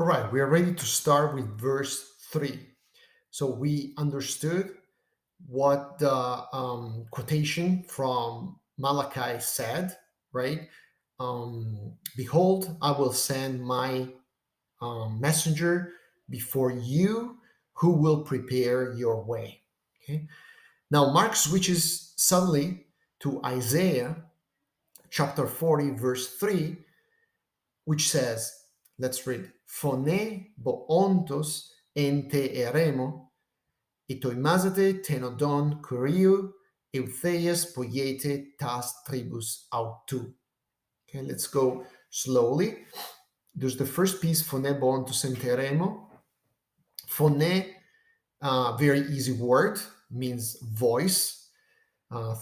All right, we are ready to start with verse 3. So we understood what the quotation from Malachi said, right? Behold, I will send my messenger before you who will prepare your way. Okay. Now, Mark switches suddenly to Isaiah chapter 40, verse 3, which says, let's read, Phone boontos ente eremo, itoimazate tenodon kuriou, eutheias poiete tas tribus autu. Okay, let's go slowly. There's the first piece, phone boontos ente eremo. Phone, very easy word, means voice.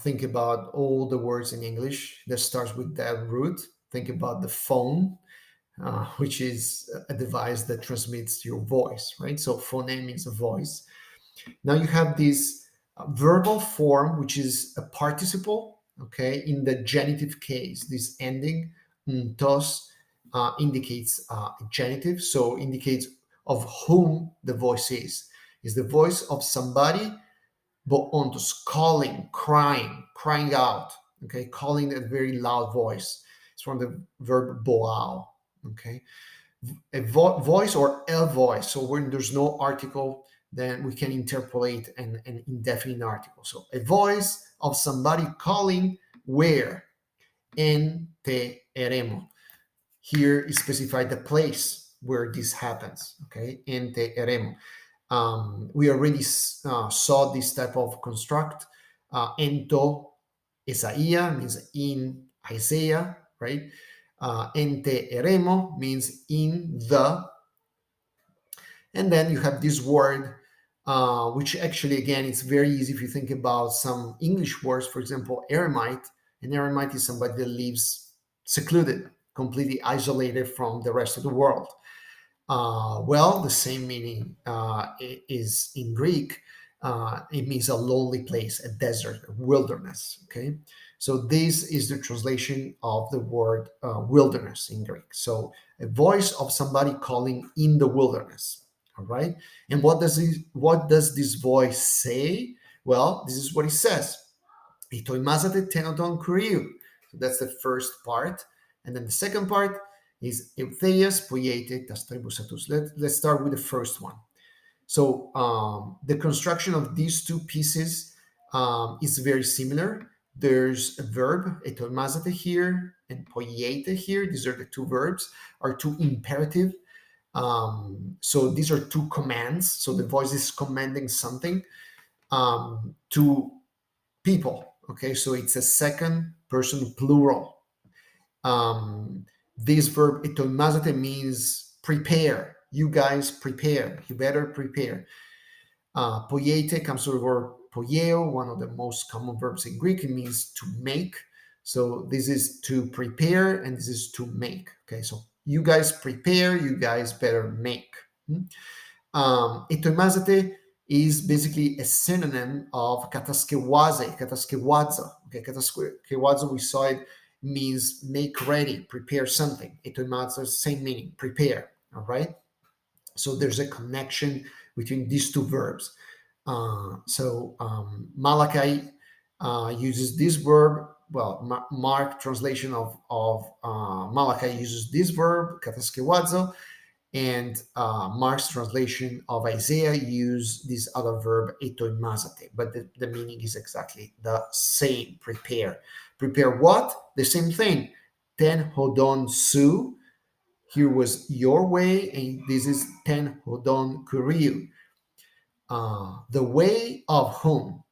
Think about all the words in English that starts with that root. Think about the phone, which is a device that transmits your voice, right? So phone means a voice. Now you have this verbal form, which is a participle, okay? In the genitive case, this ending, ntos, indicates genitive, so indicates of whom the voice is. Is the voice of somebody, but ontos, calling, crying out, okay? Calling a very loud voice. It's from the verb boao, okay? A voice or a voice. So when there's no article, then we can interpolate an indefinite article. So a voice of somebody calling where? En te eremo. Here is specified the place where this happens. Okay, en te eremo. We already saw this type of construct. Ento Isaiah means in Isaiah, right? Ente eremo means in the. And then you have this word, which actually, again, it's very easy if you think about some English words. For example, eremite. An eremite is somebody that lives secluded, completely isolated from the rest of the world. Well, the same meaning is in Greek. It means a lonely place, a desert, a wilderness. Okay, so this is the translation of the word wilderness in Greek. So a voice of somebody calling in the wilderness. All right, and what does this voice say? Well, this is what it says. Itoimazate tenodon kuriou. So that's the first part, and then the second part is Eutheias poiete tas tribus atus. Let's start with the first one. So the construction of these two pieces is very similar. There's a verb, etoimazate here, and poiete here. These are the two verbs, are two imperative. So these are two commands. So the voice is commanding something to people. Okay, so it's a second person plural. This verb etoimazate means prepare. You guys prepare. You better prepare. Poiete comes from the word poieo, one of the most common verbs in Greek. It means to make. So this is to prepare, and this is to make. Okay, so you guys prepare. You guys better make. Etoimazate is basically a synonym of kataskewaza. Okay, kataskewaza, we saw it means make ready, prepare something. Etoimazate, same meaning, prepare. All right. So there's a connection between these two verbs. Malachi uses this verb. Well, Mark translation of Malachi uses this verb, kataskewazo, and Mark's translation of Isaiah use this other verb, etoimazate, but the meaning is exactly the same. Prepare. Prepare what? The same thing. Ten hodon su. Here was your way, and this is ten hodon kuriou. The way of whom?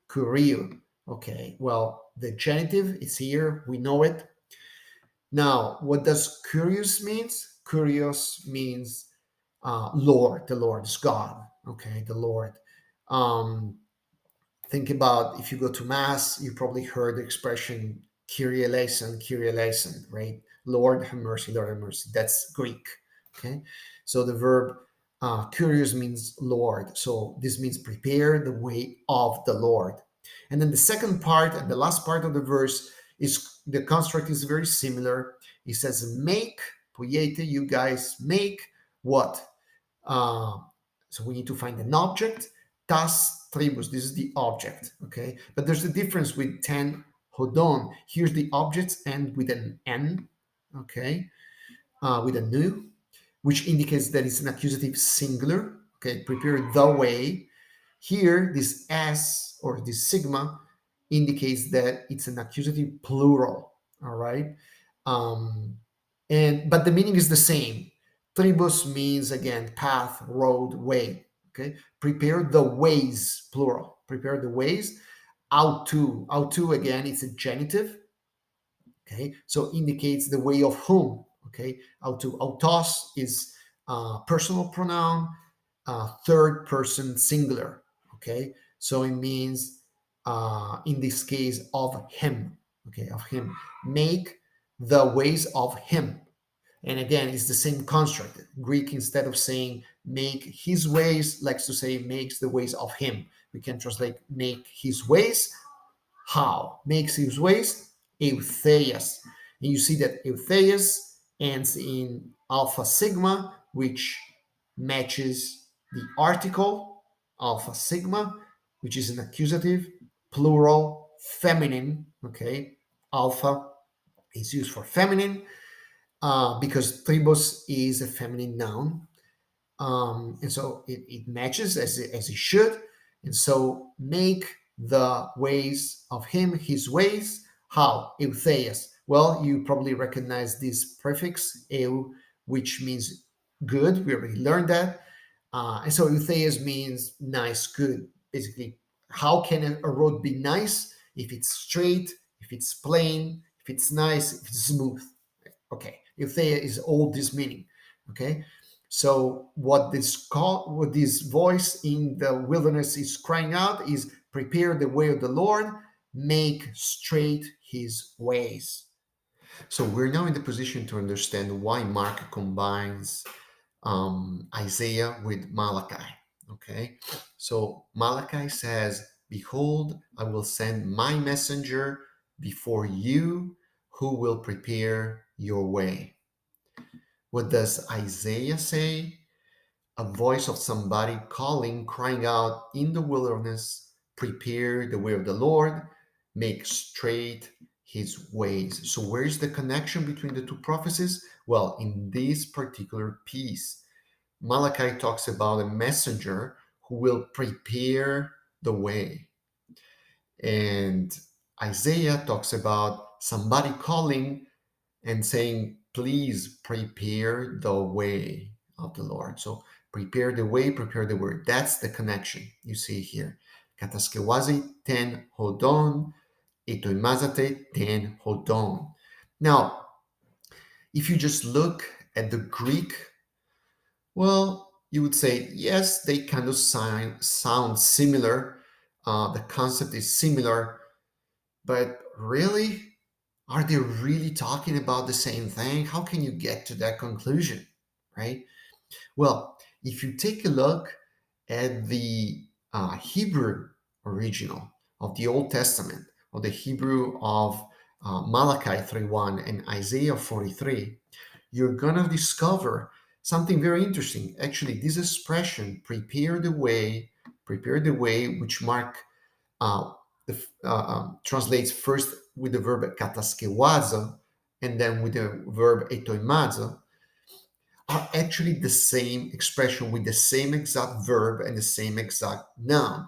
Kuriou. Okay, well, the genitive is here. We know it. Now, what does curious means? Curious means Lord. The Lord is God. Okay, the Lord. Think about if you go to Mass, you probably heard the expression Kyrie eleison, right? Lord have mercy, Lord have mercy. That's Greek. Okay, so the verb curious means Lord. So this means prepare the way of the Lord. And then the second part and the last part of the verse is the construct is very similar. It says make, poiete, you guys make what? Uh, so we need to find an object. Tas tribus, this is the object, okay? But there's a difference with ten hodon. Here's the objects end with an N, okay? With a nu, which indicates that it's an accusative singular, okay? Prepare the way. Here, this S or this sigma indicates that it's an accusative plural, all right? Um, but the meaning is the same. Tribus means again path, road, way. Okay, prepare the ways, plural. Prepare the ways. Autu again, it's a genitive. Okay, so indicates the way of whom. Okay, autu. Autos is personal pronoun, third person singular. Okay, so it means in this case of him. Okay, of him. Make the ways of him. And again, it's the same construct. Greek, instead of saying make his ways, likes to say makes the ways of him. We can translate make his ways. How? Makes his ways. Eutheias. And you see that Eutheias ends in alpha sigma, which matches the article alpha sigma, which is an accusative, plural, feminine. Okay, alpha is used for feminine because tribus is a feminine noun, and so it matches as it should. And so make the ways of him his ways. How? Eutheias. Well, you probably recognize this prefix eu, which means good. We already learned that. And so Eutheias means nice, good. Basically, how can a road be nice if it's straight, if it's plain, if it's nice, if it's smooth? Okay, Eutheia is all this meaning. Okay, so what this voice in the wilderness is crying out is prepare the way of the Lord, make straight his ways. So we're now in the position to understand why Mark combines Isaiah with Malachi. Okay, so Malachi says, behold, I will send my messenger before you who will prepare your way. What does Isaiah say? A voice of somebody calling, crying out in the wilderness, prepare the way of the Lord, make straight his ways. So, where's the connection between the two prophecies? Well, in this particular piece, Malachi talks about a messenger who will prepare the way. And Isaiah talks about somebody calling and saying, please prepare the way of the Lord. So prepare the way, prepare the word. That's the connection you see here. Kataskewasi ten hodon, etoimazate ten hodon. Now, if you just look at the Greek, well, you would say, yes, they kind of sound similar. The concept is similar, but really, are they really talking about the same thing? How can you get to that conclusion, right? Well, if you take a look at the Hebrew original of the Old Testament, or the Hebrew of Malachi 3:1 and Isaiah 43, you're going to discover something very interesting. Actually, this expression, prepare the way, which Mark uh, translates first with the verb kataskewazo and then with the verb etoimazo, are actually the same expression with the same exact verb and the same exact noun.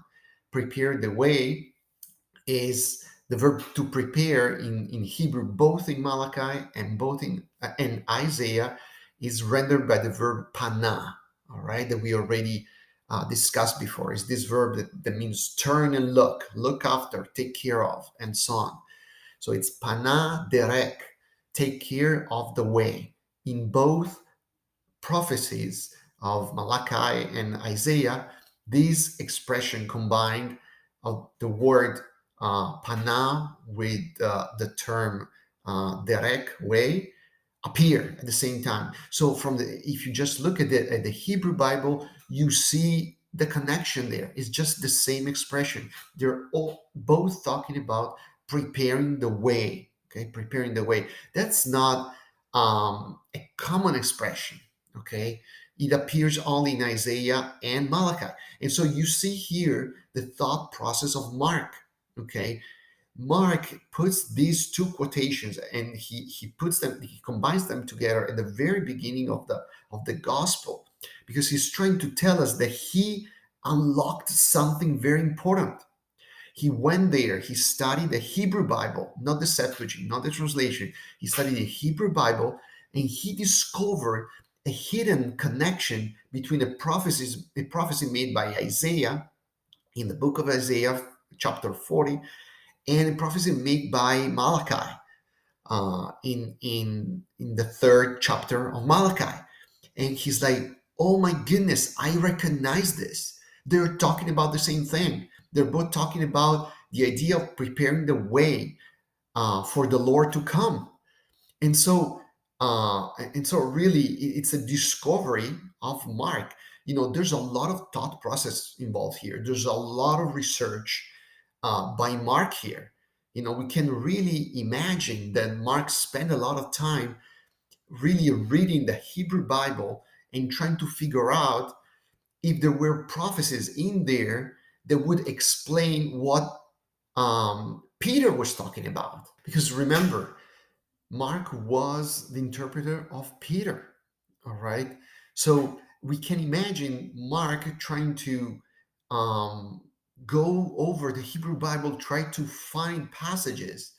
Prepare the way is the verb to prepare in Hebrew, both in Malachi and both in Isaiah, is rendered by the verb pana, all right, that we already discussed before. Is this verb that means turn and look after, take care of, and so on. So it's pana derek, take care of the way. In both prophecies of Malachi and Isaiah, this expression combined of the word pana with the term derek, way, appear at the same time. So if you just look at the Hebrew Bible, you see the connection there. It's just the same expression. They're all both talking about preparing the way. Okay, preparing the way. That's not a common expression. Okay, it appears only in Isaiah and Malachi. And so you see here the thought process of Mark. Okay, Mark puts these two quotations and he combines them together at the very beginning of the gospel, because he's trying to tell us that he unlocked something very important. He went there, he studied the Hebrew Bible, not the Septuagint, not the translation. He studied the Hebrew Bible, and he discovered a hidden connection between a prophecy made by Isaiah in the book of Isaiah, chapter 40, and a prophecy made by Malachi in the third chapter of Malachi. And he's like, oh my goodness, I recognize this. They're talking about the same thing. They're both talking about the idea of preparing the way for the Lord to come. And so, really, it's a discovery of Mark. There's a lot of thought process involved here. There's a lot of research by Mark here. We can really imagine that Mark spent a lot of time really reading the Hebrew Bible and trying to figure out if there were prophecies in there that would explain what Peter was talking about. Because remember, Mark was the interpreter of Peter. All right. So we can imagine Mark trying to um, go over the Hebrew Bible, try to find passages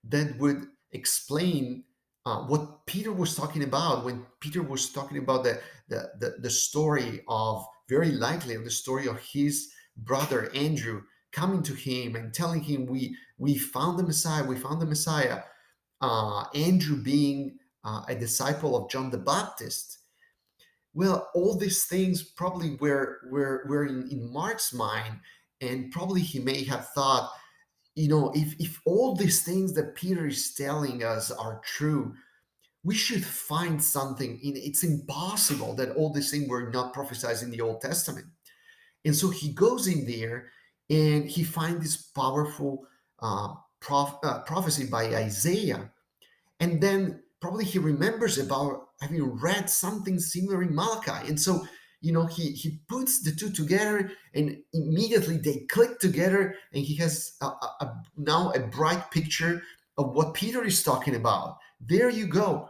that would explain what Peter was talking about when Peter was talking about the story of, very likely, the story of his brother Andrew coming to him and telling him, we found the Messiah, we found the Messiah. Andrew being a disciple of John the Baptist. Well, all these things probably were in Mark's mind, and probably he may have thought, if all these things that Peter is telling us are true, we should find something. It's impossible that all these things were not prophesied in the Old Testament. And so he goes in there and he finds this powerful prophecy by Isaiah, and then probably he remembers about having read something similar in Malachi. And so, he puts the two together, and immediately they click together, and he has now a bright picture of what Peter is talking about. There you go.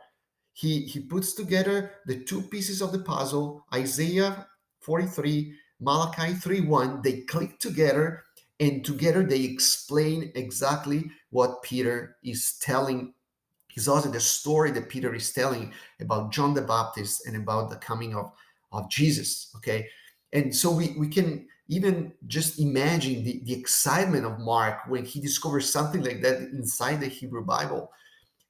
He puts together the two pieces of the puzzle, Isaiah 43, Malachi 3:1. They click together, and together they explain exactly what Peter is telling. He's also the story that Peter is telling about John the Baptist and about the coming of Jesus. Okay. And so we can even just imagine the excitement of Mark when he discovers something like that inside the Hebrew Bible.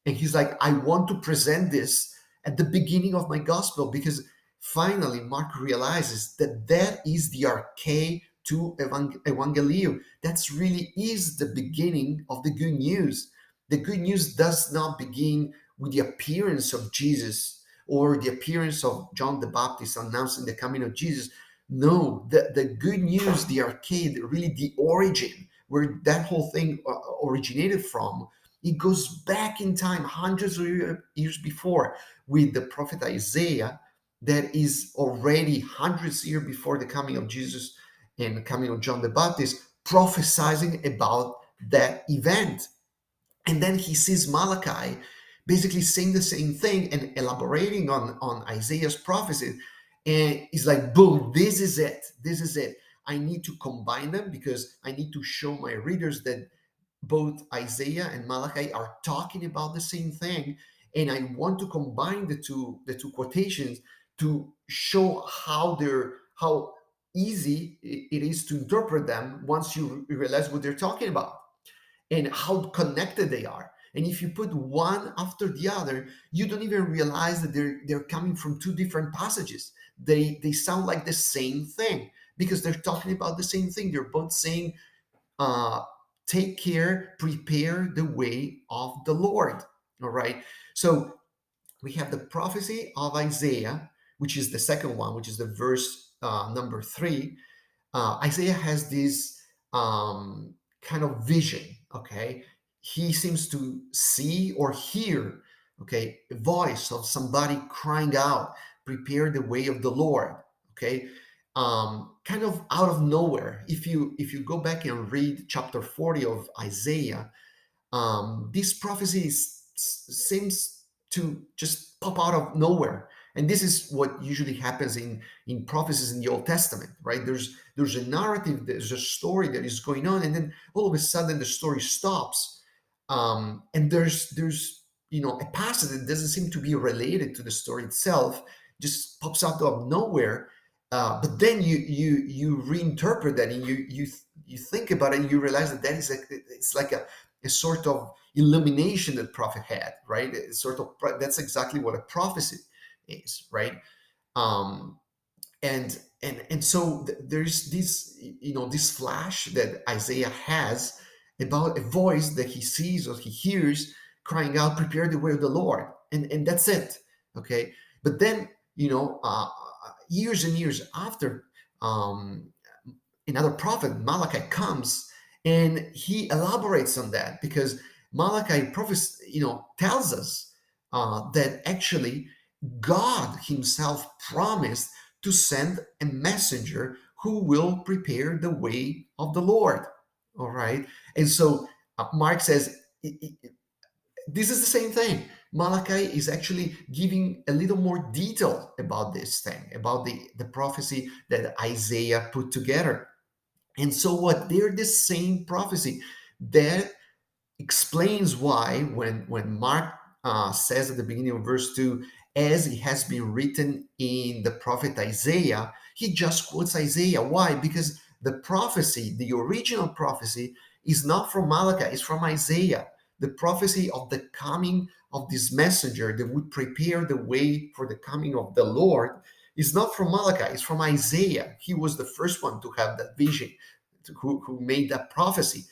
And he's like, I want to present this at the beginning of my gospel, because finally Mark realizes that that is the arche to evangelium. That's really is the beginning of the good news. The good news does not begin with the appearance of Jesus or the appearance of John the Baptist announcing the coming of Jesus. No, the good news, the arcade, really the origin, where that whole thing originated from, it goes back in time, hundreds of years before, with the prophet Isaiah, that is already hundreds of years before the coming of Jesus and the coming of John the Baptist, prophesying about that event. And then he sees Malachi basically saying the same thing and elaborating on Isaiah's prophecy. And he's like, boom, this is it. This is it. I need to combine them because I need to show my readers that both Isaiah and Malachi are talking about the same thing. And I want to combine the two quotations to show how easy it is to interpret them once you realize what they're talking about and how connected they are. And if you put one after the other, you don't even realize that they're coming from two different passages. They sound like the same thing because they're talking about the same thing. They're both saying, uh, take care, prepare the way of the Lord. All right. So we have the prophecy of Isaiah, which is the second one, which is the verse number 3. Isaiah has this kind of vision. Okay, he seems to see or hear, okay, a voice of somebody crying out, prepare the way of the Lord. Okay, kind of out of nowhere. If you go back and read chapter 40 of Isaiah, this prophecy seems to just pop out of nowhere. And this is what usually happens in prophecies in the Old Testament, right? There's a narrative, there's a story that is going on, and then all of a sudden the story stops, and there's a passage that doesn't seem to be related to the story itself, just pops out of nowhere. But then you reinterpret that, and you think about it, and you realize that it's like a sort of illumination that prophet had, right? It's sort of that's exactly what a prophecy is, right? Um, and so there's this this flash that Isaiah has about a voice that he sees or he hears crying out, "Prepare the way of the Lord," and that's it, okay? But then years and years after, um, another prophet, Malachi, comes and he elaborates on that, because Malachi tells us that actually God Himself promised to send a messenger who will prepare the way of the Lord. All right. And so Mark says this is the same thing. Malachi is actually giving a little more detail about this thing, about the prophecy that Isaiah put together. And so what? They're the same prophecy that explains why when Mark says at the beginning of verse 2, as it has been written in the prophet Isaiah, he just quotes Isaiah. Why? Because the prophecy, the original prophecy, is not from Malachi, it's from Isaiah. The prophecy of the coming of this messenger that would prepare the way for the coming of the Lord is not from Malachi, it's from Isaiah. He was the first one to have that vision, who made that prophecy.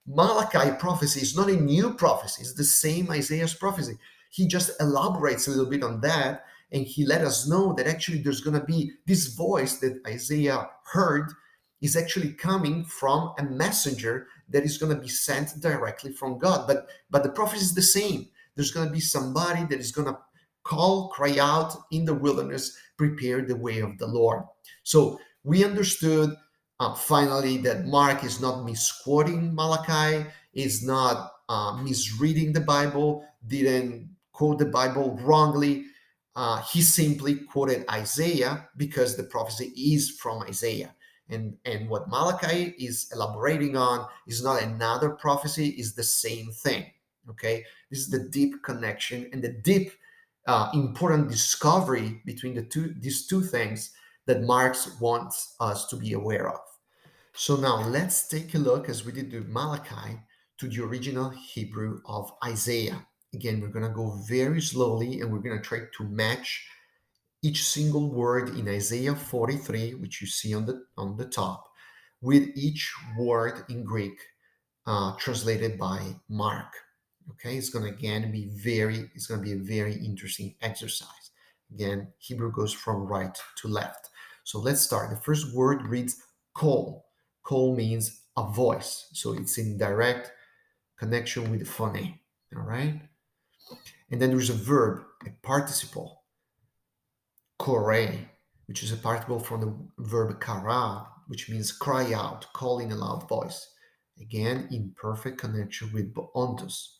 Malachi prophecy is not a new prophecy, it's the same Isaiah's prophecy. He just elaborates a little bit on that, and he let us know that actually there's going to be this voice that Isaiah heard is actually coming from a messenger that is going to be sent directly from God. But the prophecy is the same. There's going to be somebody that is going to cry out in the wilderness, prepare the way of the Lord. So we understood finally that Mark is not misquoting Malachi, is not misreading the Bible, didn't quote the Bible wrongly. He simply quoted Isaiah because the prophecy is from Isaiah. And what Malachi is elaborating on is not another prophecy, is the same thing. Okay, this is the deep connection and the deep important discovery between these two things that Marx wants us to be aware of. So now let's take a look, as we did with Malachi, to the original Hebrew of Isaiah. Again, we're going to go very slowly, and we're going to try to match each single word in Isaiah 43, which you see on the top, with each word in Greek translated by Mark. Okay, it's going to it's going to be a very interesting exercise. Again, Hebrew goes from right to left. So let's start. The first word reads kol. Kol means a voice, so it's in direct connection with the phone. All right, and then there's a verb, a participle, kore, which is a participle from the verb kara, which means cry out, call in a loud voice. Again, in perfect connection with ontos.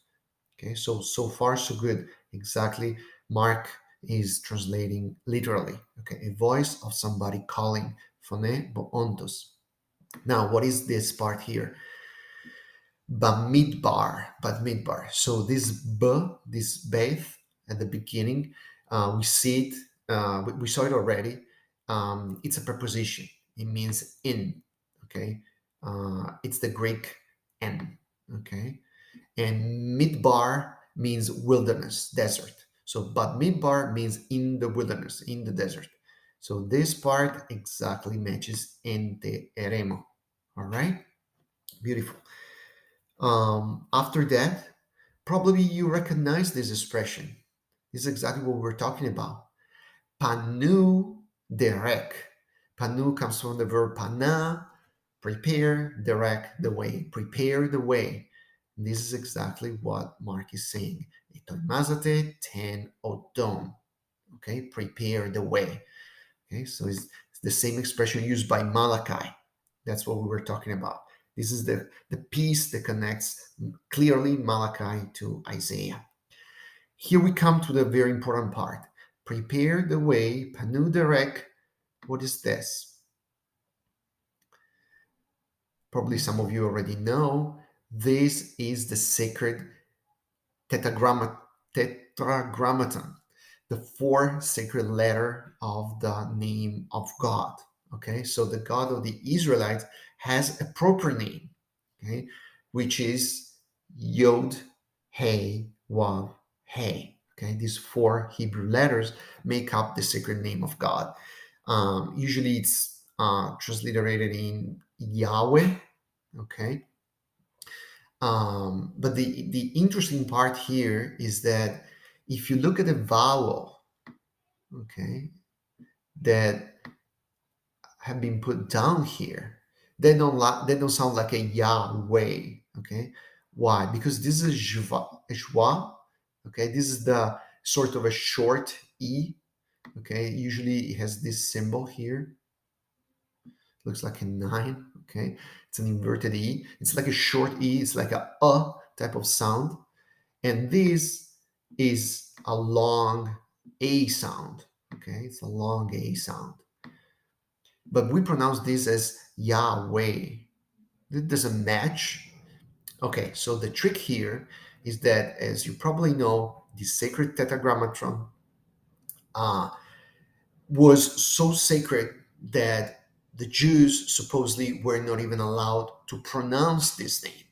Okay, so far so good. Exactly, Mark is translating literally. Okay, a voice of somebody calling, phone ontos. Now, what is this part here? Bamidbar. So this beth at the beginning, we see it. We saw it already. It's a preposition. It means in. Okay, it's the Greek en. Okay, and midbar means wilderness, desert. So, but midbar means in the wilderness, in the desert. So this part exactly matches ente eremo. All right, beautiful. After that, probably you recognize this expression. This is exactly what we're talking about. Panu derek. Panu comes from the verb pana, prepare, direct the way, prepare the way. This is exactly what Mark is saying. Etoimazate ten odon. Okay, prepare the way. Okay, so it's the same expression used by Malachi. That's what we were talking about. This is the piece that connects clearly Malachi to Isaiah. Here we come to the very important part. Prepare the way, panu derek. What is this? Probably some of you already know. This is the sacred tetragrammaton, the four sacred letter of the name of God. Okay, so the God of the Israelites has a proper name, okay, which is Yod, Hey, Wav, Hey. Okay, these four Hebrew letters make up the sacred name of God. Usually it's transliterated in Yahweh. Okay, but the interesting part here is that if you look at the vowel, okay, that have been put down here, they don't sound like a Yahweh. Okay, why? Because this is Jwa. Okay, this is the sort of a short e. Okay, usually it has this symbol here. Looks like a 9. Okay, it's an inverted e. It's like a short e. It's like a type of sound. And this is a long A sound. Okay, it's a long A sound. But we pronounce this as Yahweh. That doesn't match. Okay, so the trick here is that, as you probably know, the sacred tetragrammaton uh, was so sacred that the Jews supposedly were not even allowed to pronounce this name.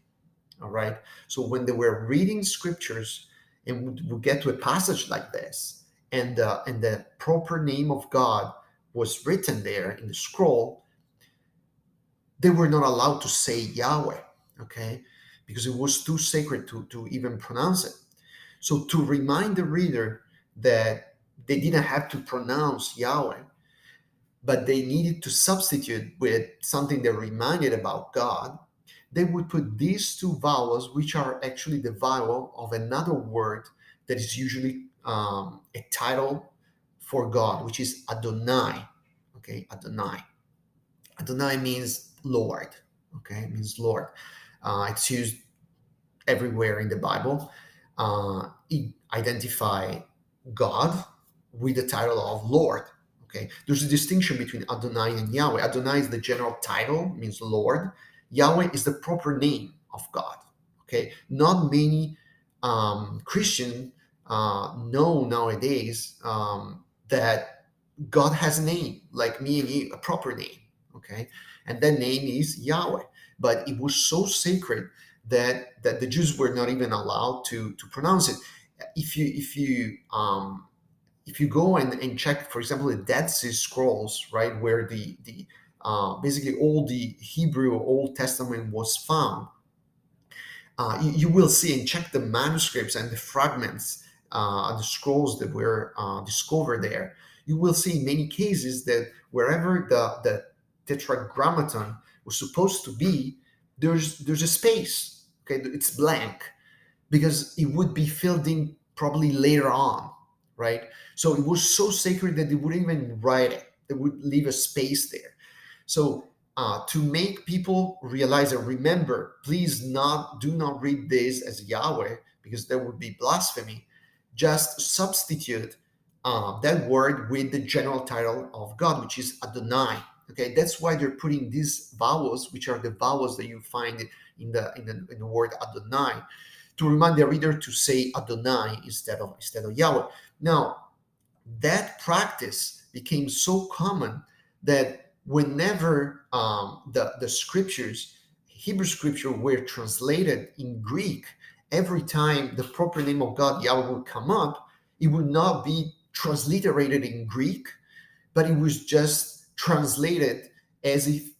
All right. So when they were reading scriptures and we get to a passage like this, and the proper name of God was written there in the scroll, they were not allowed to say Yahweh, okay, because it was too sacred to even pronounce it. So to remind the reader that they didn't have to pronounce Yahweh, but they needed to substitute with something that reminded about God, they would put these two vowels, which are actually the vowel of another word that is usually a title for God, which is Adonai. Okay, Adonai. Adonai means Lord. Okay, it means Lord. It's used everywhere in the Bible. It identify God with the title of Lord. Okay, there's a distinction between Adonai and Yahweh. Adonai is the general title, means Lord. Yahweh is the proper name of God. Okay, not many Christian know nowadays that God has a name, like me and you, a proper name. Okay, and that name is Yahweh. But it was so sacred that the Jews were not even allowed to pronounce it. If you go and check, for example, the Dead Sea Scrolls, right, where the basically all the Hebrew Old Testament was found, you will see and check the manuscripts and the fragments, the scrolls that were discovered there. You will see in many cases that wherever the tetragrammaton was supposed to be, there's a space. Okay, it's blank because it would be filled in probably later on, right? So it was so sacred that they wouldn't even write it; they would leave a space there. So to make people realize and remember, please do not read this as Yahweh because that would be blasphemy. Just substitute that word with the general title of God, which is Adonai. Okay, that's why they're putting these vowels, which are the vowels that you find in the word Adonai, to remind the reader to say Adonai instead of Yahweh. Now, that practice became so common that whenever the scriptures, Hebrew scripture, were translated in Greek, every time the proper name of God, Yahweh, would come up, it would not be transliterated in Greek, but it was just translated as if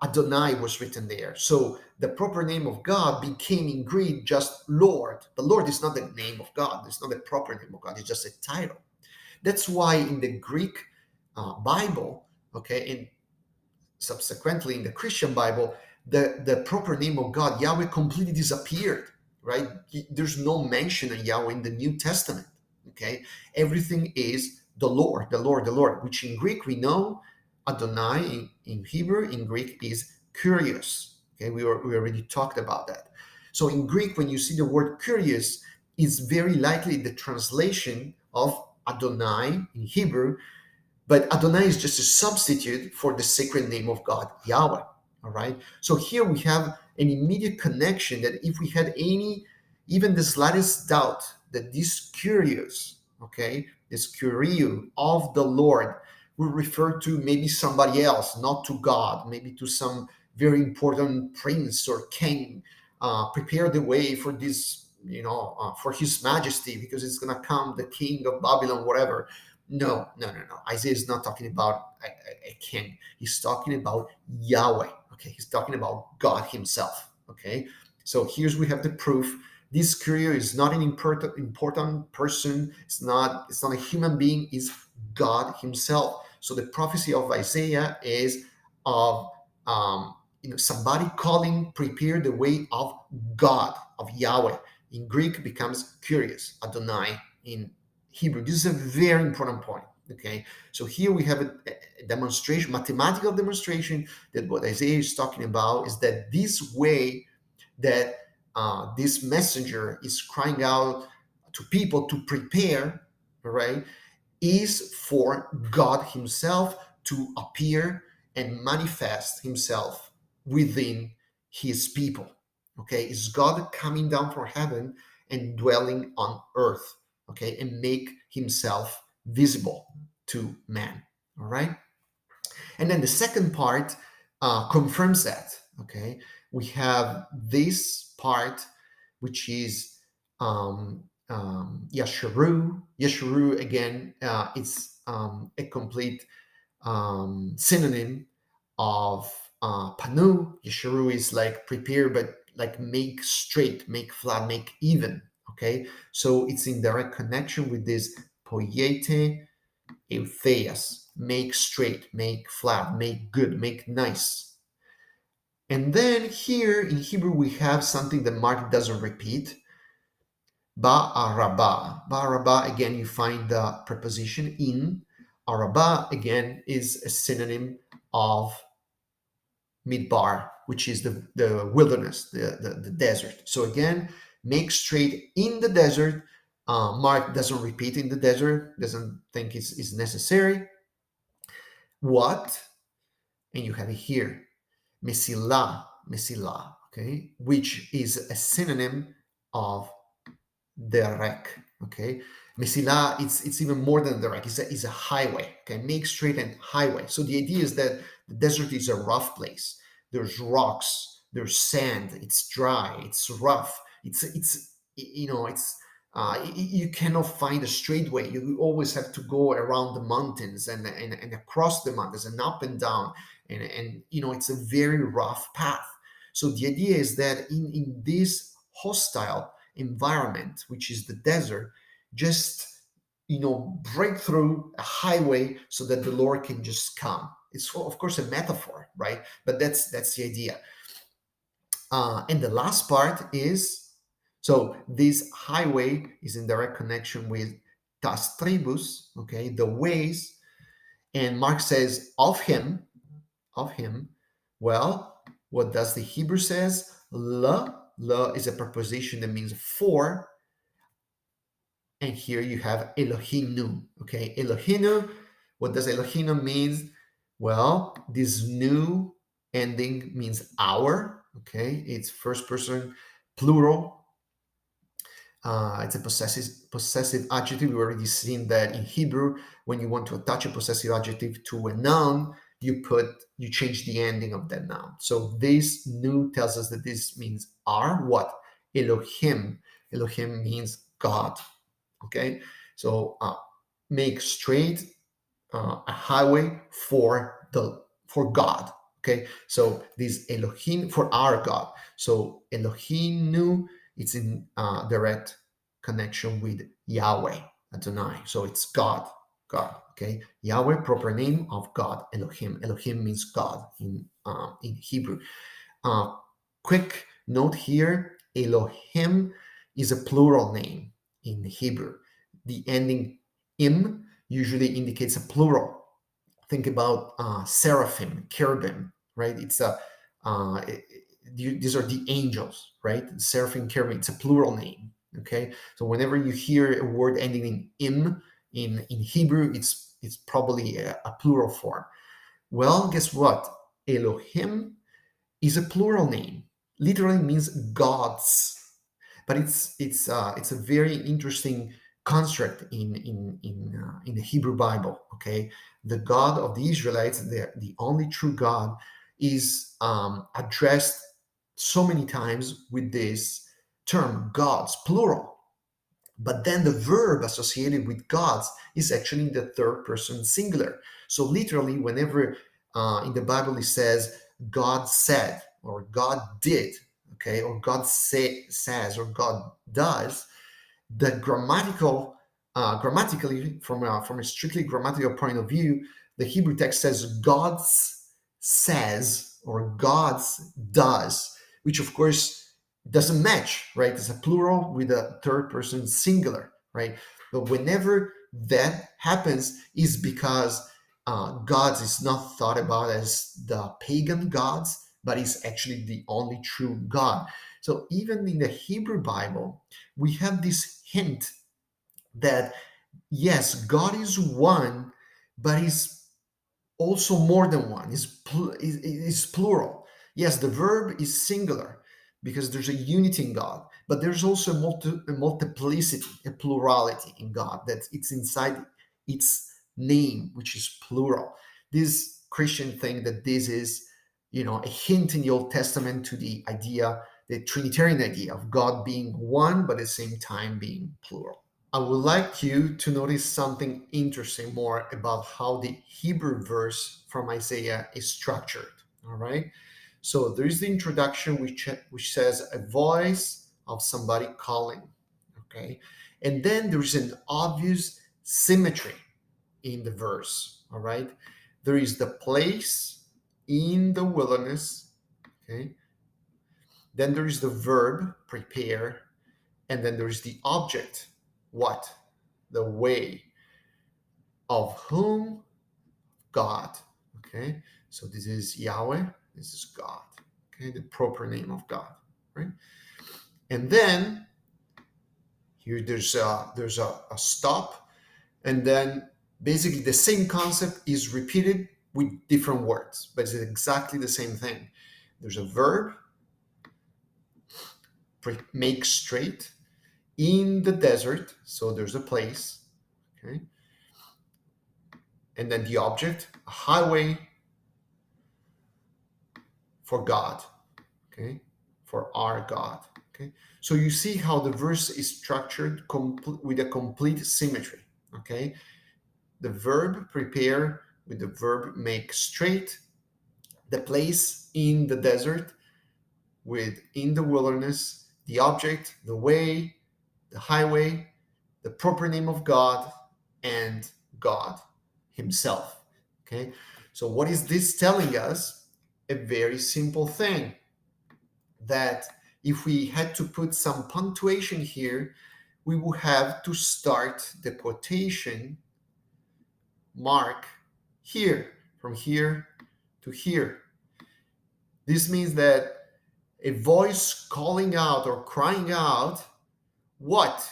Adonai was written there. So the proper name of God became in Greek just Lord. But Lord is not the name of God. It's not the proper name of God. It's just a title. That's why in the Greek Bible, okay, and subsequently in the Christian Bible, the proper name of God, Yahweh, completely disappeared, right? There's no mention of Yahweh in the New Testament, okay? Everything is the Lord, the Lord, the Lord, which in Greek we know Adonai in Hebrew, in Greek is curious. Okay, we already talked about that. So in Greek, when you see the word curious, it's very likely the translation of Adonai in Hebrew, but Adonai is just a substitute for the sacred name of God, Yahweh. All right. So here we have an immediate connection that if we had any, even the slightest doubt that this curious, okay, this curio of the Lord will refer to maybe somebody else, not to God, maybe to some very important prince or king, prepare the way for this, for his majesty, because it's going to come the king of Babylon, whatever. No, no, no, no. Isaiah is not talking about a king. He's talking about Yahweh. Okay, he's talking about God Himself. Okay, so here's we have the proof. This curio is not an important person. It's not. It's not a human being. It's God Himself. So the prophecy of Isaiah is of somebody calling, prepare the way of God, of Yahweh. In Greek becomes curious, Adonai. In Hebrew. This is a very important point. Okay, so here we have a demonstration, mathematical demonstration, that what Isaiah is talking about is that this way that this messenger is crying out to people to prepare, right, is for God Himself to appear and manifest Himself within His people. Okay, it's God coming down from heaven and dwelling on earth. Okay, and make Himself visible to man. All right, and then the second part confirms that. Okay, we have this part, which is Yasharu. Yasharu again, it's a complete synonym of Panu. Yasharu is like prepare, but like make straight, make flat, make even. Okay, so it's in direct connection with this poiete eutheas, make straight, make flat, make good, make nice. And then here in Hebrew we have something that Mark doesn't repeat. Ba'araba. Ba'araba, again, you find the preposition in. Araba, again, is a synonym of midbar, which is the wilderness, the desert. So again, make straight in the desert. Mark doesn't repeat in the desert, doesn't think it's necessary. What? And you have it here, Mesilah, Mesilah, okay, which is a synonym of derek. Okay, Mesilah, it's even more than derek. It's a highway. Okay, make straight and highway. So the idea is that the desert is a rough place. There's rocks, there's sand. It's dry. It's rough. You cannot find a straight way. You always have to go around the mountains and across the mountains and up and down. And it's a very rough path. So the idea is that in this hostile environment, which is the desert, just break through a highway so that the Lord can just come. It's of course a metaphor, right? But that's the idea. And the last part is, so this highway is in direct connection with tas tribus, okay, the ways. And Mark says of him. Well, what does the Hebrew says? La is a preposition that means for. And here you have Elohinu. Okay, Elohinu. What does Elohinu mean? Well, this new ending means our. Okay, it's first person plural. It's a possessive adjective. We've already seen that in Hebrew, when you want to attach a possessive adjective to a noun, you change the ending of that noun. So this new tells us that this means our what? Elohim. Elohim means God. Okay, so make straight a highway for God. Okay, so this Elohim for our God. So Elohim, it's in direct connection with Yahweh, Adonai. So it's God. Okay, Yahweh, proper name of God. Elohim. Elohim means God in Hebrew. Quick note here: Elohim is a plural name in Hebrew. The ending im usually indicates a plural. Think about seraphim, cherubim, right? It's a these are the angels, right? Seraphim, cherubim. It's a plural name. Okay, so whenever you hear a word ending in im in Hebrew, it's probably a plural form. Well, guess what? Elohim is a plural name. Literally means gods, but it's a very interesting construct in the Hebrew Bible. Okay, the God of the Israelites, the only true God, is addressed so many times with this term gods, plural. But then the verb associated with gods is actually in the third person singular. So literally, whenever in the Bible it says God said or God did, okay, or God says or God does, the grammatically from a strictly grammatical point of view, the Hebrew text says God's says or God's does, which of course doesn't match, right? It's a plural with a third person singular, right? But whenever that happens, is because gods is not thought about as the pagan gods, but is actually the only true God. So even in the Hebrew Bible, we have this hint that yes, God is one, but he's also more than one. Is plural. Yes, the verb is singular because there's a unity in God, but there's also a multiplicity, a plurality in God that it's inside its name, which is plural. This Christian think that this is, a hint in the Old Testament to the idea, the Trinitarian idea of God being one, but at the same time being plural. I would like you to notice something interesting more about how the Hebrew verse from Isaiah is structured. All right. So there is the introduction which says a voice of somebody calling. Okay. And then there is an obvious symmetry in the verse. All right. There is the place in the wilderness. Okay. Then there is the verb prepare. And then there is the object. What? The way. Of whom? God. Okay, so this is Yahweh, this is God. Okay, the proper name of God, right? And then here there's a stop, and then basically the same concept is repeated with different words, but it's exactly the same thing. There's a verb, make straight, in the desert, so there's a place, okay, and then the object, a highway for God, okay, for our God, okay. So you see how the verse is structured with a complete symmetry, okay. The verb prepare with the verb make straight, the place in the desert with in the wilderness, the object, the way, the highway, the proper name of God, and God himself, okay. So what is this telling us? A very simple thing, that if we had to put some punctuation here, we would have to start the quotation mark here, from here to here. This means that a voice calling out or crying out, what?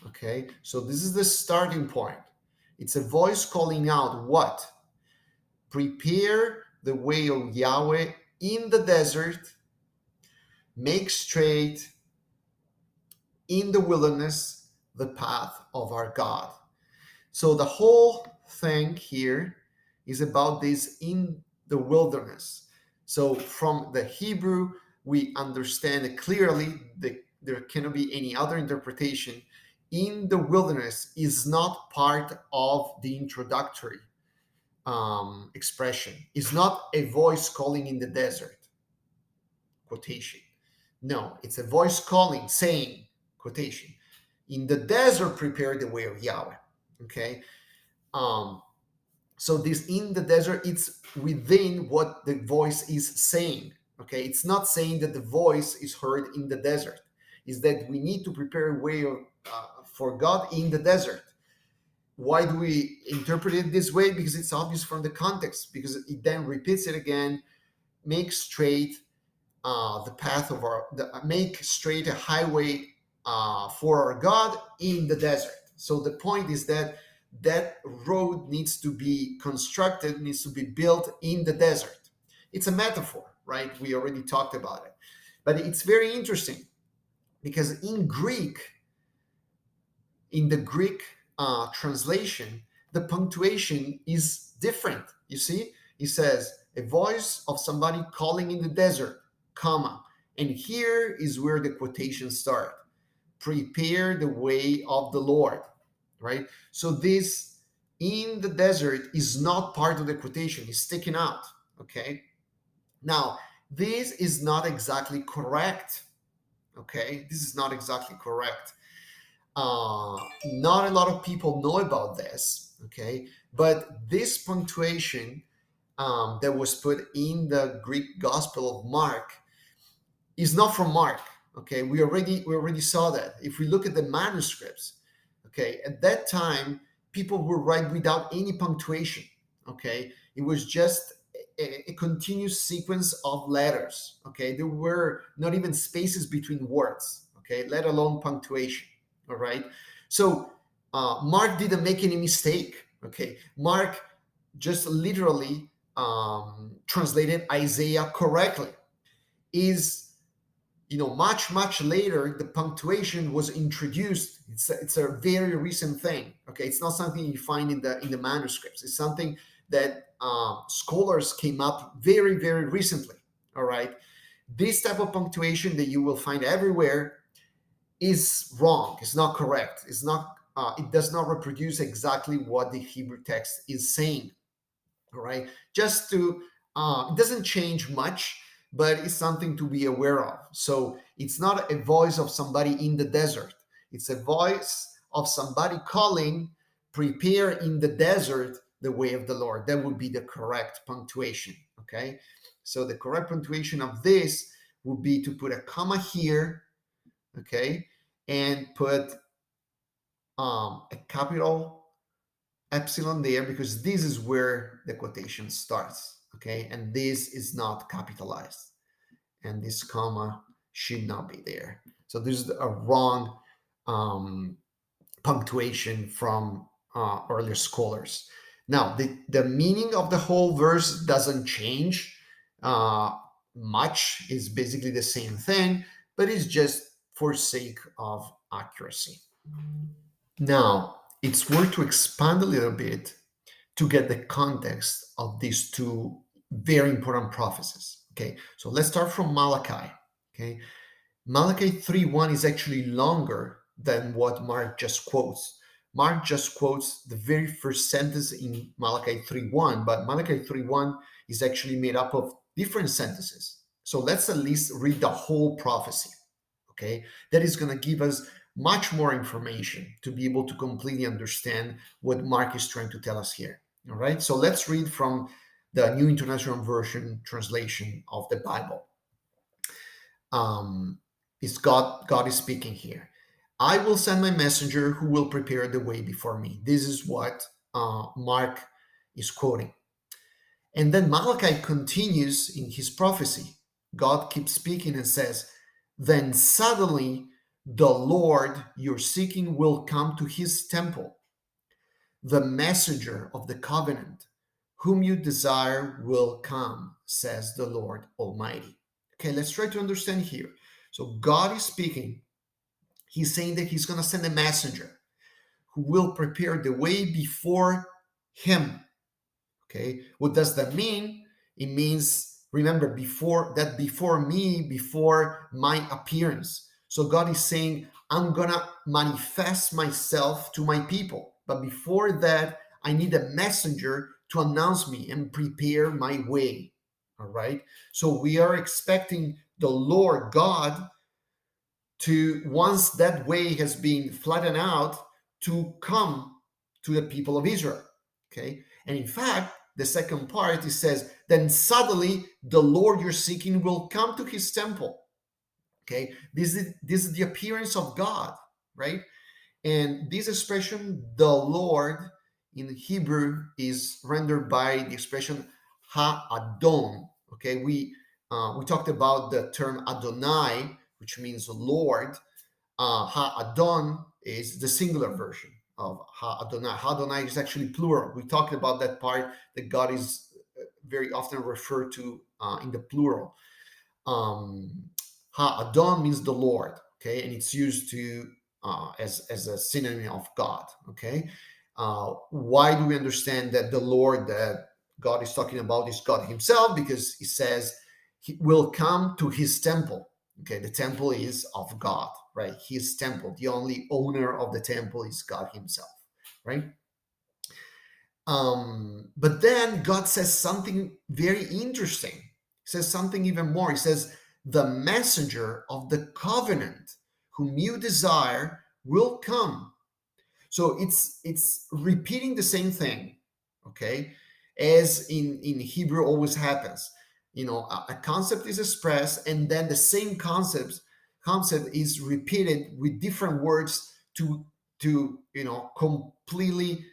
Okay, so this is the starting point. It's a voice calling out what? Prepare the way of Yahweh in the desert, make straight in the wilderness the path of our God. So the whole thing here is about this in the wilderness. So from the Hebrew, we understand clearly that there cannot be any other interpretation. In the wilderness is not part of the introductory expression. It's not a voice calling in the desert, quotation. No, it's a voice calling, saying, quotation, in the desert prepare the way of Yahweh. Okay. Um, so this in the desert, it's within what the voice is saying. Okay, it's not saying that the voice is heard in the desert. Is that we need to prepare a way of, for God in the desert. why do we interpret it this way? Because it's obvious from the context, because it then repeats it again. Make straight the path of make straight a highway for our God in the desert. So the point is that that road needs to be constructed, needs to be built in the desert. It's a metaphor, right? We already talked about it. But it's very interesting because in the Greek translation, the punctuation is different. You see, it says a voice of somebody calling in the desert, comma, and here is where the quotations start. Prepare the way of the Lord, right? So this in the desert is not part of the quotation, it's sticking out, okay? Now, this is not exactly correct, okay? This is not exactly correct. Not a lot of people know about this, okay? But this punctuation that was put in the Greek Gospel of Mark is not from Mark, okay? We already saw that. If we look at the manuscripts, okay, at that time people would write without any punctuation, okay? It was just a continuous sequence of letters, okay? There were not even spaces between words, okay, let alone punctuation. All right. So Mark didn't make any mistake. Okay. Mark just literally translated Isaiah correctly. Is much later the punctuation was introduced. It's a very recent thing. Okay. It's not something you find in the manuscripts. It's something that scholars came up very recently. All right. This type of punctuation that you will find everywhere is wrong. It's not correct. It's not. It does not reproduce exactly what the Hebrew text is saying. All right. Just to. It doesn't change much, but it's something to be aware of. So it's not a voice of somebody in the desert. It's a voice of somebody calling, "Prepare in the desert the way of the Lord." That would be the correct punctuation. Okay. So the correct punctuation of this would be to put a comma here, okay, and put a capital epsilon there, because this is where the quotation starts, okay, and this is not capitalized, and this comma should not be there. So this is a wrong punctuation from earlier scholars. Now, the meaning of the whole verse doesn't change much. It's basically the same thing, but it's just for sake of accuracy. Now, it's worth to expand a little bit to get the context of these two very important prophecies. Okay, so let's start from Malachi. Okay, Malachi 3:1 is actually longer than what Mark just quotes. Mark just quotes the very first sentence in Malachi 3:1, but Malachi 3:1 is actually made up of different sentences. So let's at least read the whole prophecy. Okay, that is going to give us much more information to be able to completely understand what Mark is trying to tell us here. All right, so let's read from the New International Version translation of the Bible. Is God is speaking here. I will send my messenger who will prepare the way before me. This is what Mark is quoting. And then Malachi continues in his prophecy. God keeps speaking and says, then suddenly the Lord you're seeking will come to his temple. The messenger of the covenant, whom you desire, will come, says the Lord Almighty. Okay, let's try to understand here. So God is speaking. He's saying that he's going to send a messenger who will prepare the way before him. Okay, what does that mean? It means, remember, before me, before my appearance. So God is saying, I'm going to manifest myself to my people. But before that, I need a messenger to announce me and prepare my way. All right. So we are expecting the Lord God to, once that way has been flattened out, to come to the people of Israel. Okay. And in fact, the second part, it says, then suddenly the Lord you're seeking will come to his temple. Okay. This is the appearance of God, right? And this expression, the Lord, in Hebrew is rendered by the expression ha-adon. Okay, we talked about the term Adonai, which means Lord. Ha-adon is the singular version of ha-adonai. Ha-adonai is actually plural. We talked about that part, that God is very often referred to in the plural. Ha-adon means the Lord, okay, and it's used to as a synonym of God, okay. Why do we understand that the Lord that God is talking about is God Himself? Because He says He will come to His temple. Okay, the temple is of God, right? His temple. The only owner of the temple is God Himself, right? But then God says something very interesting. He says something even more. He says, the messenger of the covenant whom you desire will come. So it's repeating the same thing, okay, as in Hebrew always happens. A concept is expressed, and then the same concept is repeated with different words to completely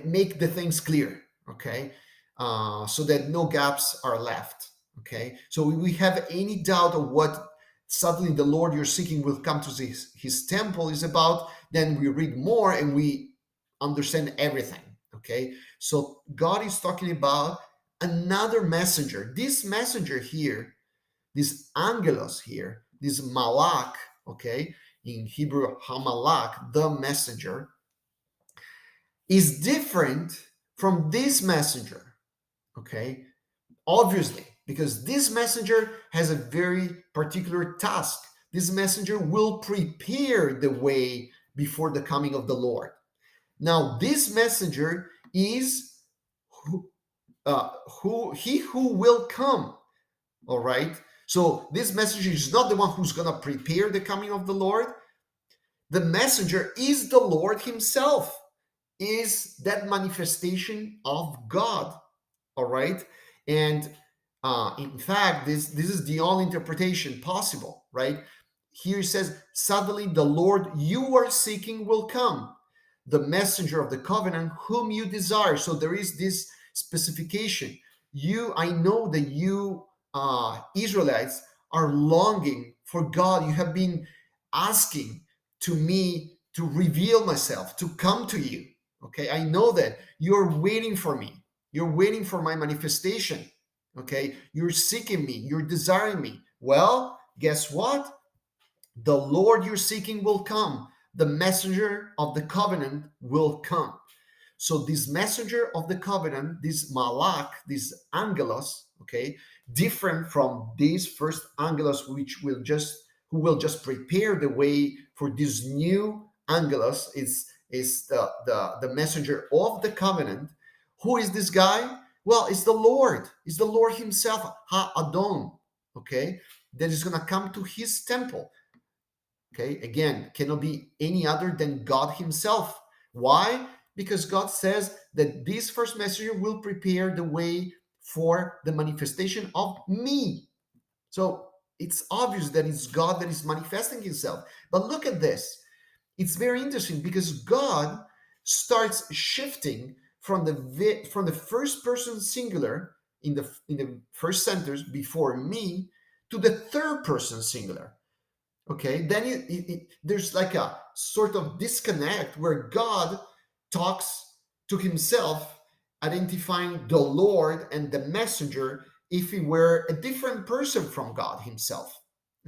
make the things clear, okay, so that no gaps are left, okay. So we have any doubt of what suddenly the Lord you're seeking will come to his temple is about, then we read more and we understand everything, okay. So God is talking about another messenger. This messenger here, this angelos here, this malak, okay, in Hebrew hamalak, the messenger, is different from this messenger, okay? Obviously, because this messenger has a very particular task. This messenger will prepare the way before the coming of the Lord. Now, this messenger is who, who will come, all right? So, this messenger is not the one who's going to prepare the coming of the Lord. The messenger is the Lord Himself, is that manifestation of God. All right. And in fact, this is the only interpretation possible, right? Here it says, suddenly the Lord you are seeking will come, the messenger of the covenant whom you desire. So there is this specification. I know that you Israelites are longing for God. You have been asking to me to reveal myself, to come to you. Okay, I know that you're waiting for me. You're waiting for my manifestation. Okay, you're seeking me, you're desiring me. Well, guess what? The Lord you're seeking will come. The messenger of the covenant will come. So this messenger of the covenant, this malak, this angelos, okay, different from this first angelos, who will just prepare the way for this new angelos, is the messenger of the covenant. Who is this guy? Well, it's the Lord. It's the Lord Himself, Ha Adon, okay, that is going to come to His temple. Okay, again, cannot be any other than God Himself. Why? Because God says that this first messenger will prepare the way for the manifestation of me. So it's obvious that it's God that is manifesting Himself. But look at this. It's very interesting because God starts shifting from the first person singular in the first sentence before me to the third person singular. Okay, then there's like a sort of disconnect where God talks to Himself, identifying the Lord and the messenger if he were a different person from God Himself.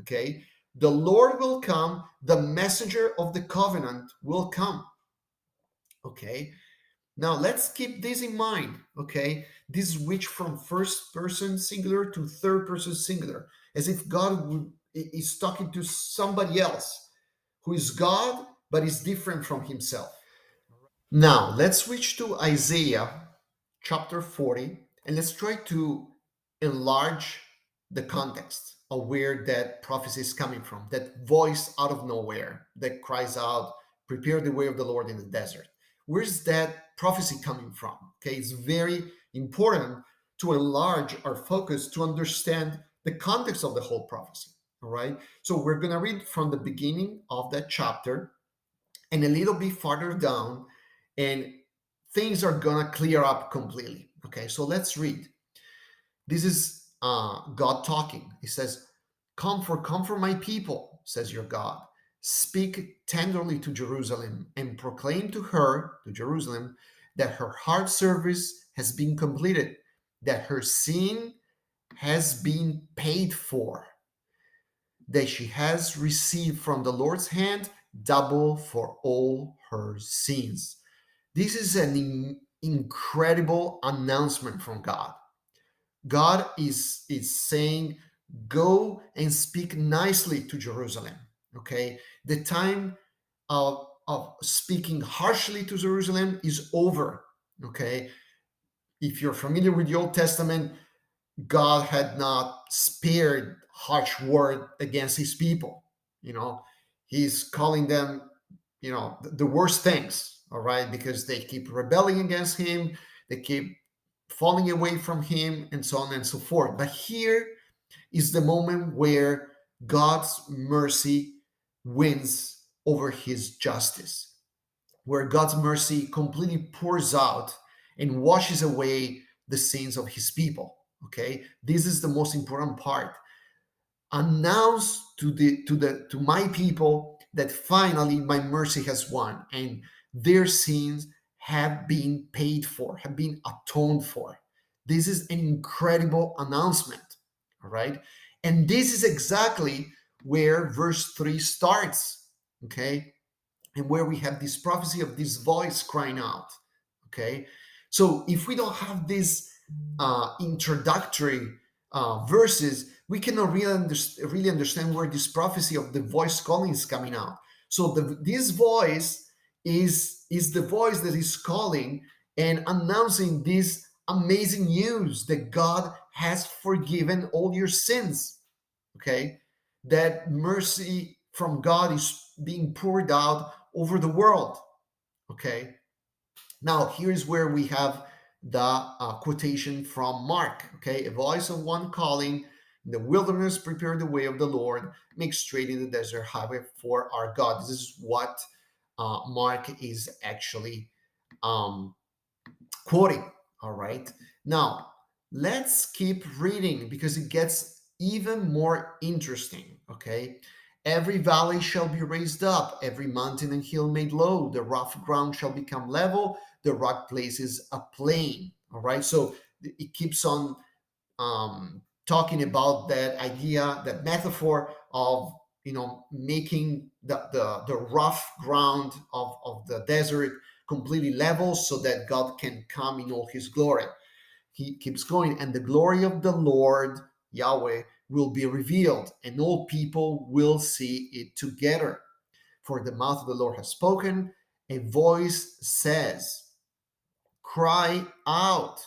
Okay, the Lord will come, the messenger of the covenant will come. Okay, now let's keep this in mind. Okay, this switch from first person singular to third person singular, as if God is talking to somebody else who is God but is different from Himself. Now let's switch to Isaiah chapter 40 and let's try to enlarge the context of where that prophecy is coming from, that voice out of nowhere that cries out, prepare the way of the Lord in the desert. Where's that prophecy coming from? Okay, it's very important to enlarge our focus to understand the context of the whole prophecy. All right. So we're going to read from the beginning of that chapter and a little bit farther down, and things are going to clear up completely. Okay. So let's read. This is God talking. He says, comfort my people, says your God. Speak tenderly to Jerusalem and proclaim to her, to Jerusalem, that her heart service has been completed, that her sin has been paid for, that she has received from the Lord's hand double for all her sins. This is an incredible announcement from God. God is saying, go and speak nicely to Jerusalem. Okay, the time of speaking harshly to Jerusalem is over. Okay, if you're familiar with the Old Testament, God had not spared harsh word against his people. You know, he's calling them, the worst things, all right, because they keep rebelling against him, they keep falling away from him, and so on and so forth. But here is the moment where God's mercy wins over his justice, where God's mercy completely pours out and washes away the sins of his people. Okay, this is the most important part. Announce to my people that finally my mercy has won and their sins have been paid for, have been atoned for. This is an incredible announcement. All right, and this is exactly where verse 3 starts. Okay, and where we have this prophecy of this voice crying out. Okay, so if we don't have this introductory verses, we cannot really understand where this prophecy of the voice calling is coming out. So this voice is the voice that is calling and announcing this amazing news that God has forgiven all your sins. Okay, that mercy from God is being poured out over the world. Okay, now here's where we have the quotation from Mark. Okay, a voice of one calling in the wilderness, prepare the way of the Lord, make straight in the desert highway for our God. This is what Mark is actually um, quoting. All right, now let's keep reading because it gets even more interesting. Okay, every valley shall be raised up, every mountain and hill made low, the rough ground shall become level, the rock places a plain. All right, so it keeps on talking about that idea, that metaphor of making the rough ground of the desert completely level so that God can come in all his glory. He keeps going, and the glory of the Lord Yahweh will be revealed, and all people will see it together. For the mouth of the Lord has spoken, a voice says, cry out.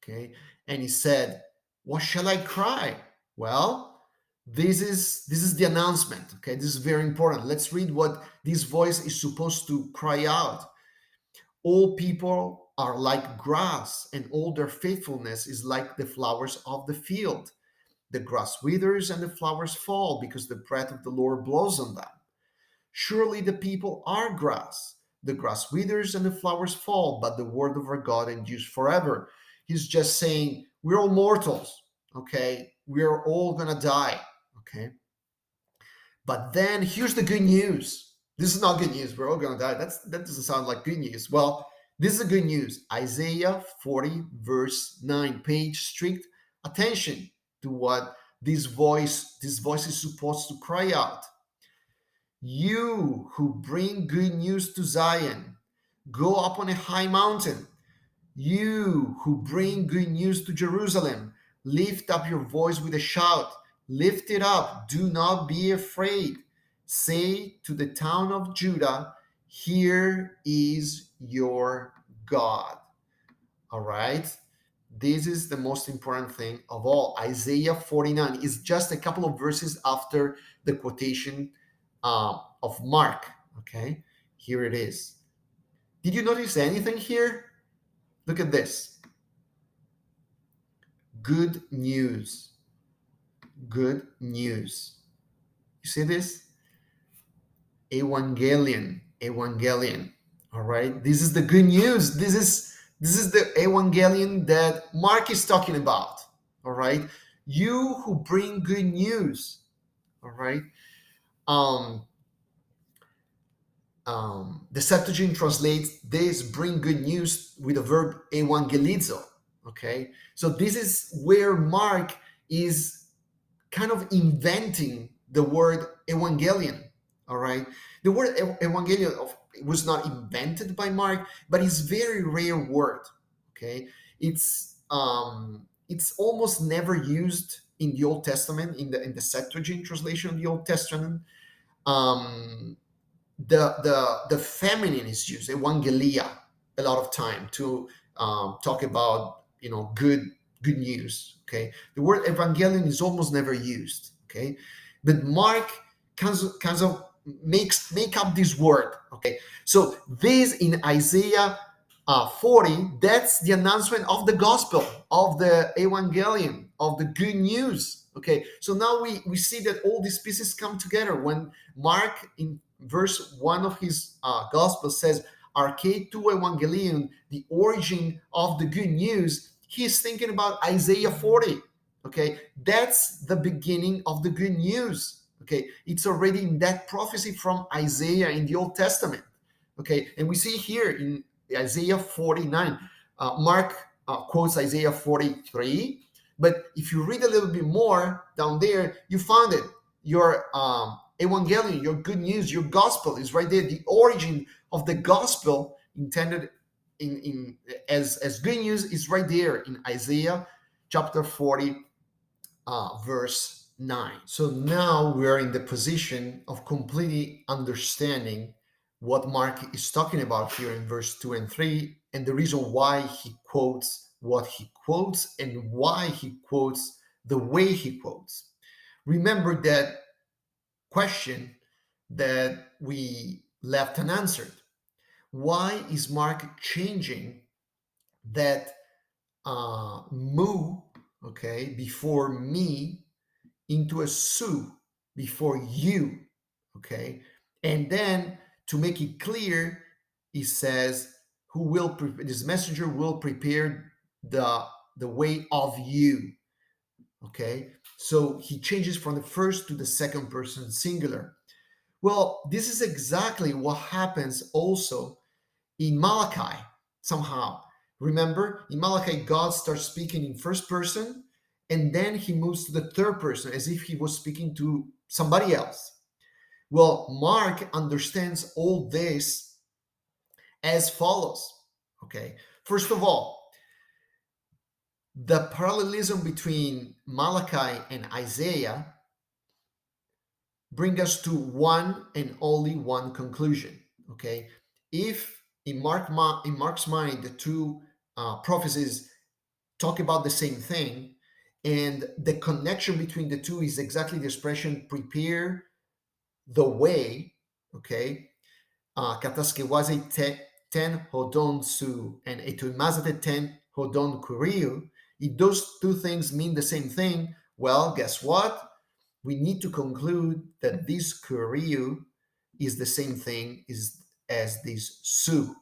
Okay, and he said, what shall I cry? Well, this is the announcement. Okay, this is very important. Let's read what this voice is supposed to cry out. All people are like grass, and all their faithfulness is like the flowers of the field. The grass withers and the flowers fall because the breath of the Lord blows on them. Surely the people are grass. The grass withers and the flowers fall, but the word of our God endures forever. He's just saying, we're all mortals, okay? We're all gonna die, okay? But then here's the good news. This is not good news. We're all gonna die. That doesn't sound like good news. Well, this is the good news. Isaiah 40, verse 9. Pay strict attention to what this voice is supposed to cry out. You who bring good news to Zion, go up on a high mountain. You who bring good news to Jerusalem, lift up your voice with a shout. Lift it up. Do not be afraid. Say to the town of Judah, here is your God. All right. This is the most important thing of all. Isaiah 49 is just a couple of verses after the quotation of Mark. Okay, here it is. Did you notice anything here? Look at this. Good news. Good news. You see this? Evangelion, Evangelion. All right, this is the good news. This is the Evangelion that Mark is talking about. All right, you who bring good news. All right. Um, the Septuagint translates this bring good news with the verb evangelizo. Okay, so this is where Mark is kind of inventing the word evangelion. All right, the word evangelion was not invented by Mark, but it's very rare word. Okay, it's almost never used in the Old Testament, in the Septuagint translation of the Old Testament. um, the feminine is used, evangelia, a lot of time to talk about good news. Okay, the word evangelion is almost never used. Okay, but Mark kind of make up this word. Okay, so this in Isaiah 40, that's the announcement of the gospel, of the evangelion, of the good news. Okay, so now we see that all these pieces come together when Mark in verse 1 of his gospel says arche tu evangelion, the origin of the good news. He's thinking about Isaiah 40. Okay, that's the beginning of the good news. Okay, it's already in that prophecy from Isaiah in the Old Testament. Okay, and we see here in Isaiah 49. Mark quotes Isaiah 43, but if you read a little bit more down there, you found it. Your evangelion, your good news, your gospel is right there. The origin of the gospel intended in as good news is right there in Isaiah chapter 40, verse 9. So now we are in the position of completely understanding what Mark is talking about here in verse 2 and 3, and the reason why he quotes what he quotes and why he quotes the way he quotes. Remember that question that we left unanswered. Why is Mark changing that mu, okay, before me into a su before you, okay? And then to make it clear, he says, "Who will this messenger will prepare the way of you." Okay, so he changes from the first to the second person singular. Well, this is exactly what happens also in Malachi somehow. Remember, in Malachi, God starts speaking in first person, and then he moves to the third person as if he was speaking to somebody else. Well, Mark understands all this as follows. Okay, first of all, the parallelism between Malachi and Isaiah bring us to one and only one conclusion. Okay, if in Mark's mind the two prophecies talk about the same thing, and the connection between the two is exactly the expression "prepare the way." Okay, kataskewase ten hodon su and etuimazate ten hodon kuriu. If those two things mean the same thing, well, guess what? We need to conclude that this kuriu is the same thing as this su.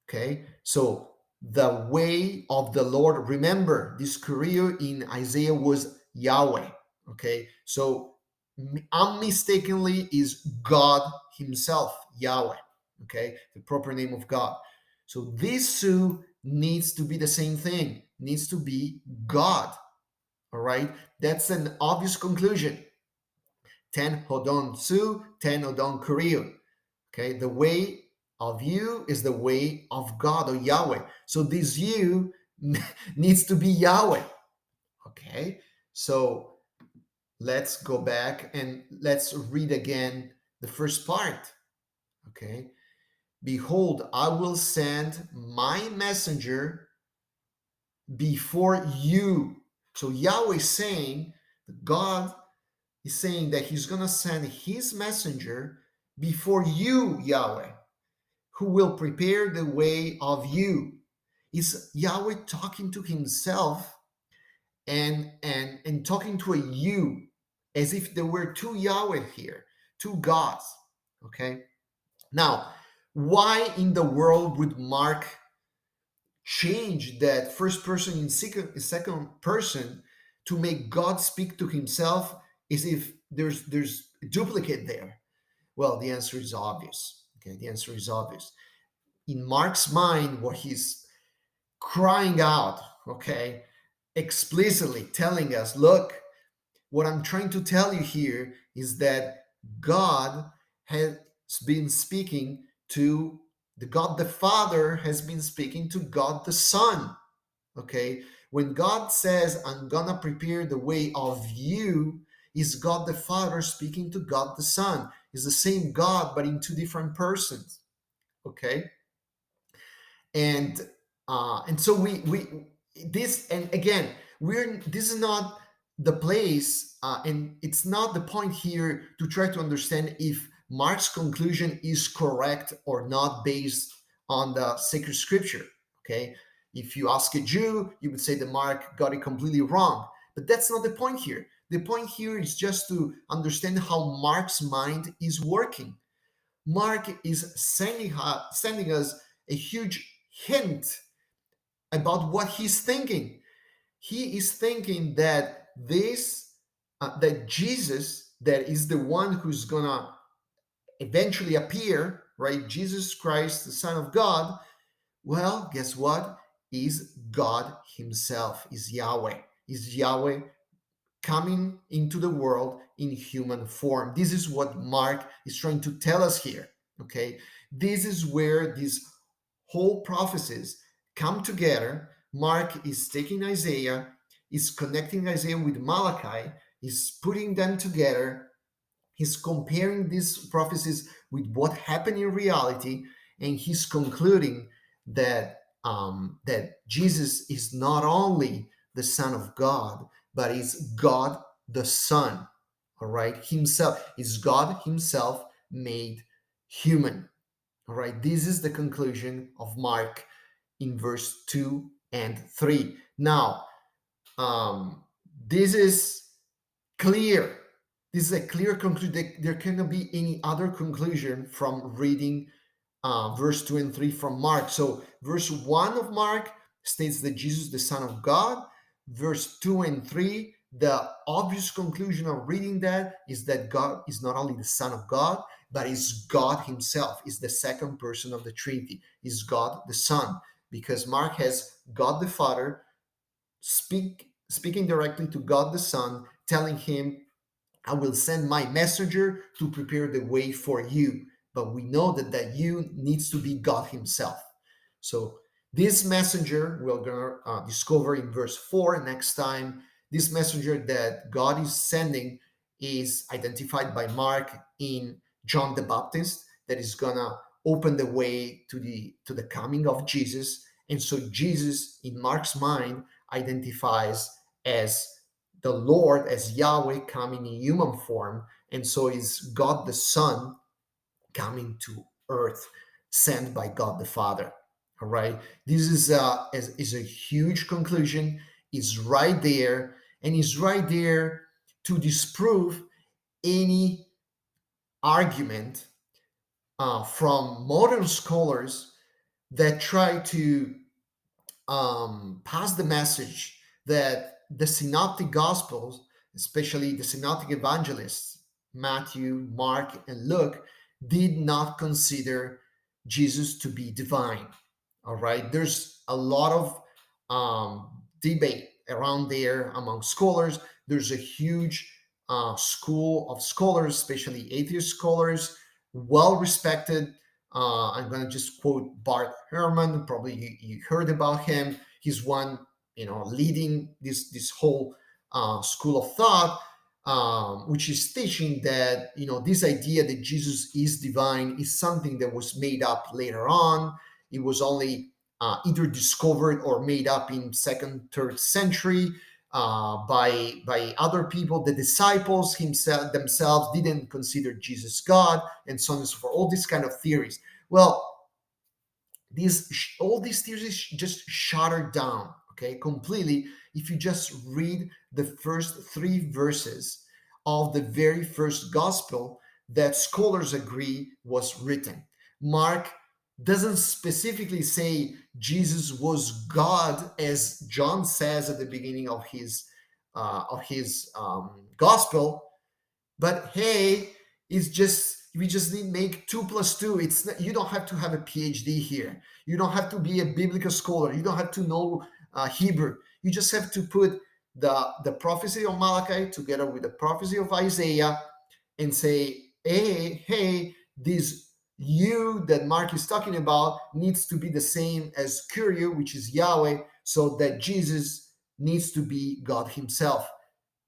Okay, so the way of the Lord. Remember, this kuriu in Isaiah was Yahweh. Okay, so unmistakably is God Himself, Yahweh. Okay, the proper name of God. So this su needs to be the same thing, needs to be God. All right, that's an obvious conclusion. Ten hodon su, ten hodon kuriu. Okay, the way of you is the way of God or Yahweh. So this you needs to be Yahweh. Okay, so let's go back and let's read again the first part. Okay, behold, I will send my messenger before you. So Yahweh is saying, God is saying that he's going to send his messenger before you, Yahweh, who will prepare the way of you. Is Yahweh talking to himself and talking to a you. as if there were two Yahweh here, two gods. Okay. Now, why in the world would Mark change that first person in second person to make God speak to himself as if there's a duplicate there? Well, the answer is obvious. Okay, the answer is obvious. In Mark's mind, what he's crying out, okay, explicitly telling us, look, what I'm trying to tell you here is that God has been speaking to the God the Father has been speaking to God the Son. Okay, when God says, I'm gonna prepare the way of you, is God the Father speaking to God the Son. Is the same God, but in two different persons. Okay, and so we this, and again, we're this is not the place, and it's not the point here to try to understand if Mark's conclusion is correct or not based on the sacred scripture. Okay, if you ask a Jew, you would say that Mark got it completely wrong, but that's not the point here. The point here is just to understand how Mark's mind is working. Mark is sending us a huge hint about what he's thinking. He is thinking that that Jesus, that is the one who's gonna eventually appear, right? Jesus Christ, the Son of God. Well, guess what? Is God Himself? Is Yahweh? Is Yahweh coming into the world in human form? This is what Mark is trying to tell us here. Okay, this is where these whole prophecies come together. Mark is taking Isaiah, is connecting Isaiah with Malachi, is putting them together. He's comparing these prophecies with what happened in reality, and he's concluding that Jesus is not only the Son of God, but is God the Son. All right, Himself is God Himself made human. All right, this is the conclusion of Mark in verse 2 and 3. Now, um, this is clear. This is a clear conclusion. There cannot be any other conclusion from reading verse 2 and 3 from Mark. So, verse 1 of Mark states that Jesus is the Son of God. Verse 2 and 3, the obvious conclusion of reading that is that God is not only the Son of God, but is God Himself, is the second person of the Trinity, is God the Son, because Mark has God the Father speaking directly to God the Son, telling him, I will send my messenger to prepare the way for you. But we know that that you needs to be God Himself. So this messenger we're going to discover in verse 4 next time. This messenger that God is sending is identified by Mark in John the Baptist, that is going to open the way to the coming of Jesus. And so Jesus, in Mark's mind, identifies as the Lord, as Yahweh coming in human form, and so is God the Son coming to earth, sent by God the Father. All right, this is a huge conclusion. It's right there, and it's right there to disprove any argument from modern scholars that try to pass the message that the synoptic gospels, especially the synoptic evangelists, Matthew, Mark, and Luke, did not consider Jesus to be divine. All right, there's a lot of debate around there among scholars. There's a huge school of scholars, especially atheist scholars, well respected. I'm going to just quote Bart Ehrman. Probably you heard about him. He's one, leading this whole school of thought, which is teaching that this idea that Jesus is divine is something that was made up later on. It was only either discovered or made up in second, third century by other people. The disciples themselves didn't consider Jesus God, and so on and so forth. All these kind of theories. Well, all these theories just shattered down, okay, completely. If you just read the first three verses of the very first gospel that scholars agree was written. Mark doesn't specifically say Jesus was God, as John says at the beginning of his gospel, but hey, it's just we just need make 2 plus 2. It's not, you don't have to have a PhD here. You don't have to be a biblical scholar. You don't have to know Hebrew. You just have to put the prophecy of Malachi together with the prophecy of Isaiah and say, hey, this you that Mark is talking about needs to be the same as Kyrie, which is Yahweh, so that Jesus needs to be God Himself.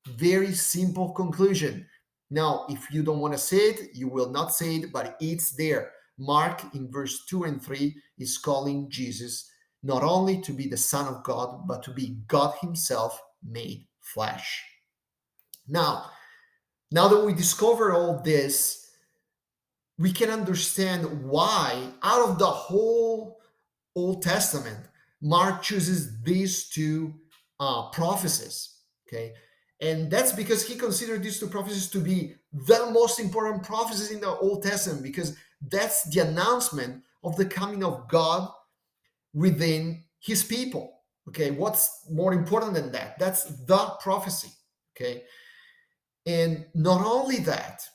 Very simple conclusion. Now, if you don't want to say it, you will not say it, but it's there. Mark in verse 2 and 3 is calling Jesus not only to be the Son of God, but to be God Himself made flesh. Now that we discover all this, we can understand why, out of the whole Old Testament, Mark chooses these two prophecies. Okay, and that's because he considered these two prophecies to be the most important prophecies in the Old Testament, because that's the announcement of the coming of God within His people. Okay, what's more important than that? That's the prophecy. Okay, and not only that,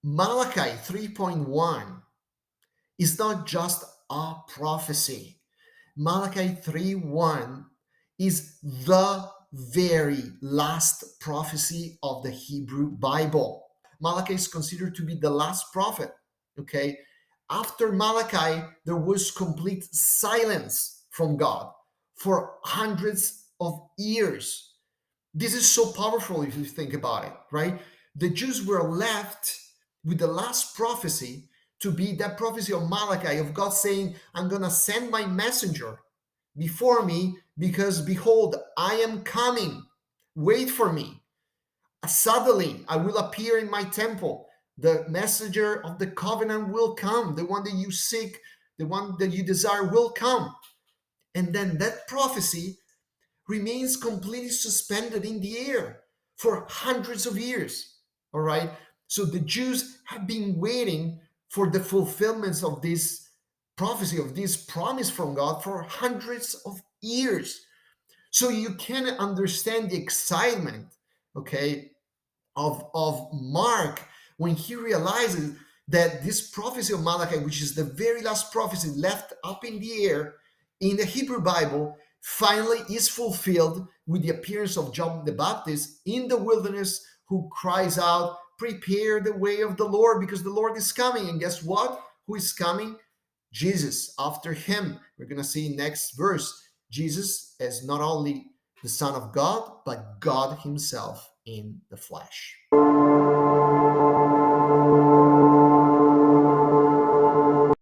Malachi 3.1 is not just a prophecy. Malachi 3:1 is the very last prophecy of the Hebrew Bible. Malachi is considered to be the last prophet. Okay? After Malachi, there was complete silence from God for hundreds of years. This is so powerful if you think about it, right? The Jews were left with the last prophecy to be that prophecy of Malachi, of God saying, I'm going to send my messenger before me because behold, I am coming. Wait for me. Suddenly, I will appear in my temple. The messenger of the covenant will come. The one that you seek, the one that you desire will come. And then that prophecy remains completely suspended in the air for hundreds of years. All right. So the Jews have been waiting for the fulfillments of this prophecy, of this promise from God for hundreds of years. So you can understand the excitement, okay, of Mark when he realizes that this prophecy of Malachi, which is the very last prophecy left up in the air in the Hebrew Bible, finally is fulfilled with the appearance of John the Baptist in the wilderness, who cries out, prepare the way of the Lord, because the Lord is coming. And guess what? Who is coming? Jesus. After him, we're going to see next verse, Jesus as not only the Son of God, but God Himself in the flesh.